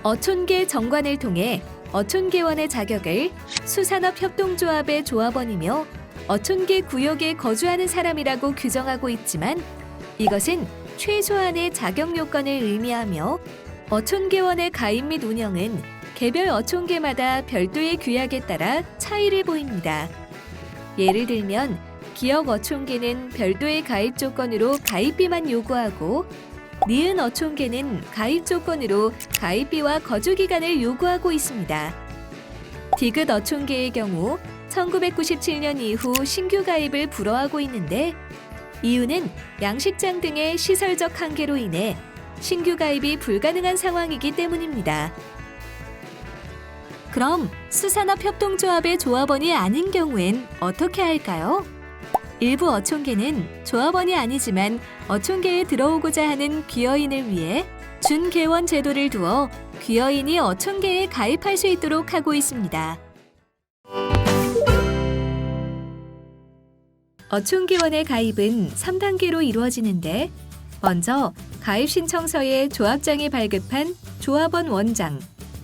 어촌계 정관을 통해 어촌계원의 자격을 수산업협동조합의 조합원이며 어촌계 구역에 거주하는 사람이라고 규정하고 있지만 이것은 최소한의 자격 요건을 의미하며 어촌계원의 가입 및 운영은 개별 어촌계마다 별도의 규약에 따라 차이를 보입니다. 예를 들면 기역 어촌계는 별도의 가입 조건으로 가입비만 요구하고 니은 어촌계는 가입 조건으로 가입비와 거주기간을 요구하고 있습니다. 디귿 어촌계의 경우 1997년 이후 신규 가입을 불허하고 있는데 이유는 양식장 등의 시설적 한계로 인해 신규 가입이 불가능한 상황이기 때문입니다. 그럼 수산업협동조합의 조합원이 아닌 경우엔 어떻게 할까요? 일부 어촌계는 조합원이 아니지만 어촌계에 들어오고자 하는 귀여인을 위해 준개원 제도를 두어 귀여인이 어촌계에 가입할 수 있도록 하고 있습니다. 어촌계원의 가입은 3단계로 이루어지는데 먼저 가입 신청서에 조합장이 발급한 조합원 원장,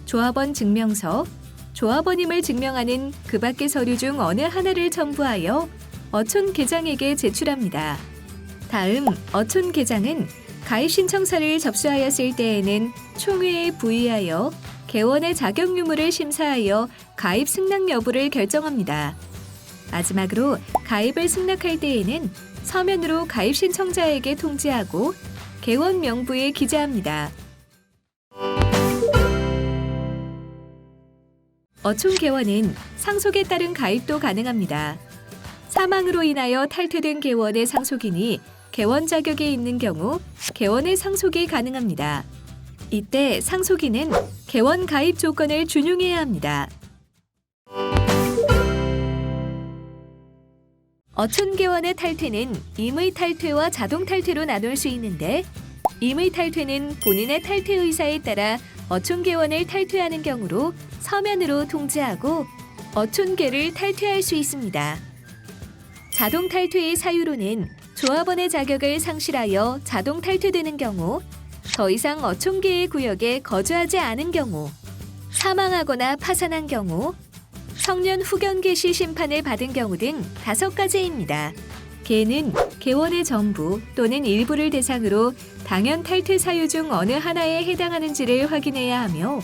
조합원 증명서, 조합원임을 증명하는 그 밖의 서류 중 어느 하나를 첨부하여 어촌계장에게 제출합니다. 다음 어촌계장은 가입 신청서를 접수하였을 때에는 총회에 부의하여 계원의 자격 유무를 심사하여 가입 승낙 여부를 결정합니다. 마지막으로 가입을 승낙할 때에는 서면으로 가입 신청자에게 통지하고 계원 명부에 기재합니다. 어촌계원은 상속에 따른 가입도 가능합니다. 사망으로 인하여 탈퇴된 계원의 상속인이 계원 자격에 있는 경우 계원의 상속이 가능합니다. 이때 상속인은 계원 가입 조건을 준용해야 합니다. 어촌계원의 탈퇴는 임의 탈퇴와 자동 탈퇴로 나눌 수 있는데 임의 탈퇴는 본인의 탈퇴 의사에 따라 어촌계원을 탈퇴하는 경우로 서면으로 통지하고 어촌계를 탈퇴할 수 있습니다. 자동 탈퇴의 사유로는 조합원의 자격을 상실하여 자동 탈퇴되는 경우, 더 이상 어촌계의 구역에 거주하지 않은 경우, 사망하거나 파산한 경우, 성년 후견 개시 심판을 받은 경우 등 5가지입니다. 개는 계원의 전부 또는 일부를 대상으로 당연 탈퇴 사유 중 어느 하나에 해당하는지를 확인해야 하며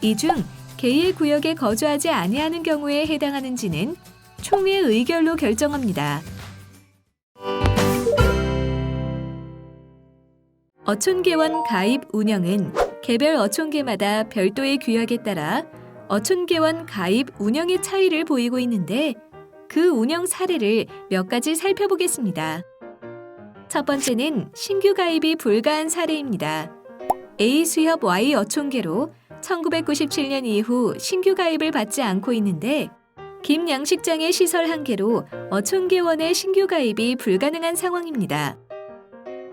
이 중 개의 구역에 거주하지 아니하는 경우에 해당하는지는 총회 의결로 결정합니다. 어촌계원 가입 운영은 개별 어촌계마다 별도의 규약에 따라 어촌계원 가입 운영의 차이를 보이고 있는데 그 운영 사례를 몇 가지 살펴보겠습니다. 첫 번째는 신규 가입이 불가한 사례입니다. A 수협 Y 어촌계로 1997년 이후 신규 가입을 받지 않고 있는데 김 양식장의 시설 한계로 어촌계원의 신규 가입이 불가능한 상황입니다.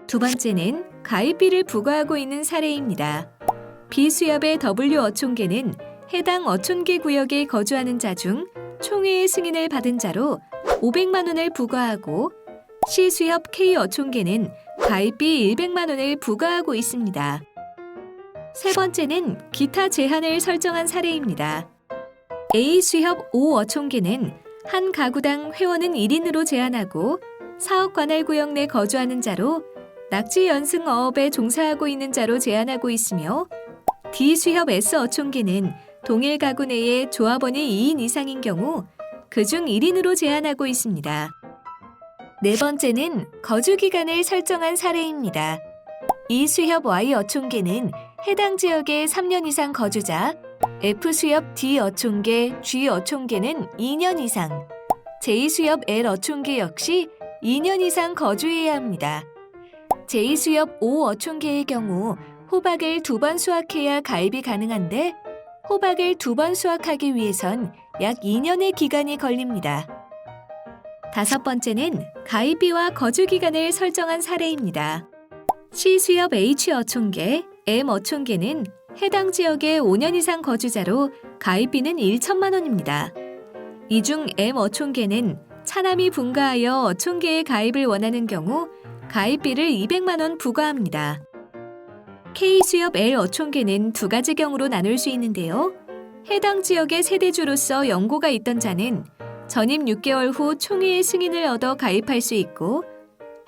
두 번째는 가입비를 부과하고 있는 사례입니다. B 수협의 W 어촌계는 해당 어촌계 구역에 거주하는 자 중 총회의 승인을 받은 자로 500만 원을 부과하고 C 수협 K 어촌계는 가입비 100만 원을 부과하고 있습니다. 세 번째는 기타 제한을 설정한 사례입니다. A 수협 O 어촌계는 한 가구당 회원은 1인으로 제한하고 사업 관할 구역 내 거주하는 자로 낙지 연승 어업에 종사하고 있는 자로 제한하고 있으며 D 수협 S 어촌계는 동일 가구 내에 조합원이 2인 이상인 경우 그중 1인으로 제한하고 있습니다. 네 번째는 거주 기간을 설정한 사례입니다. E 수협 Y 어촌계는 해당 지역에 3년 이상 거주자, F 수협 D 어촌계, G 어촌계는 2년 이상, J 수협 L 어촌계 역시 2년 이상 거주해야 합니다. J 수협 O 어촌계의 경우 호박을 2번 수확해야 가입이 가능한데 호박을 2번 수확하기 위해선 약 2년의 기간이 걸립니다. 다섯 번째는 가입비와 거주기간을 설정한 사례입니다. C 수협 H 어촌계, M 어촌계는 해당 지역에 5년 이상 거주자로 가입비는 1천만 원입니다. 이 중 M 어촌계는 차남이 분가하여 어촌계에 가입을 원하는 경우 가입비를 200만 원 부과합니다. K수협 L 어촌계는 두 가지 경우로 나눌 수 있는데요. 해당 지역의 세대주로서 연고가 있던 자는 전입 6개월 후 총회의 승인을 얻어 가입할 수 있고,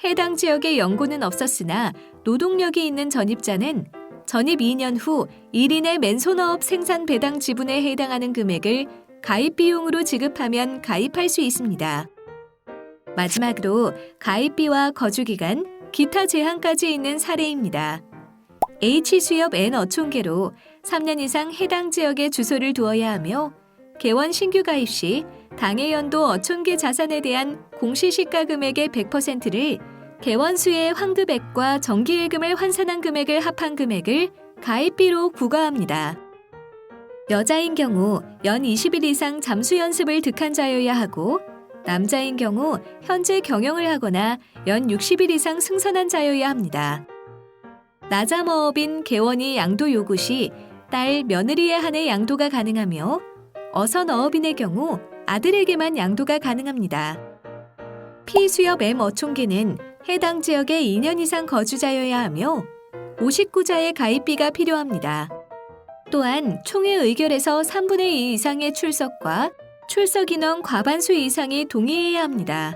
해당 지역에 연고는 없었으나 노동력이 있는 전입자는 전입 2년 후 1인의 맨손업 생산 배당 지분에 해당하는 금액을 가입 비용으로 지급하면 가입할 수 있습니다. 마지막으로 가입비와 거주기간, 기타 제한까지 있는 사례입니다. H수협 N 어촌계로 3년 이상 해당 지역에 주소를 두어야 하며, 개원 신규 가입 시 당해 연도 어촌계 자산에 대한 공시시가 금액의 100%를 개원수의 환급액과 정기예금을 환산한 금액을 합한 금액을 가입비로 부과합니다. 여자인 경우 연 20일 이상 잠수 연습을 득한 자여야 하고, 남자인 경우 현재 경영을 하거나 연 60일 이상 승선한 자여야 합니다. 나자머업인 개원이 양도 요구 시 딸, 며느리에 한해 양도가 가능하며, 어선어업인의 경우 아들에게만 양도가 가능합니다. P수협 M 어촌계는 해당 지역에 2년 이상 거주자여야 하며 59자의 가입비가 필요합니다. 또한 총회 의결에서 3분의 2 이상의 출석과 출석 인원 과반수 이상이 동의해야 합니다.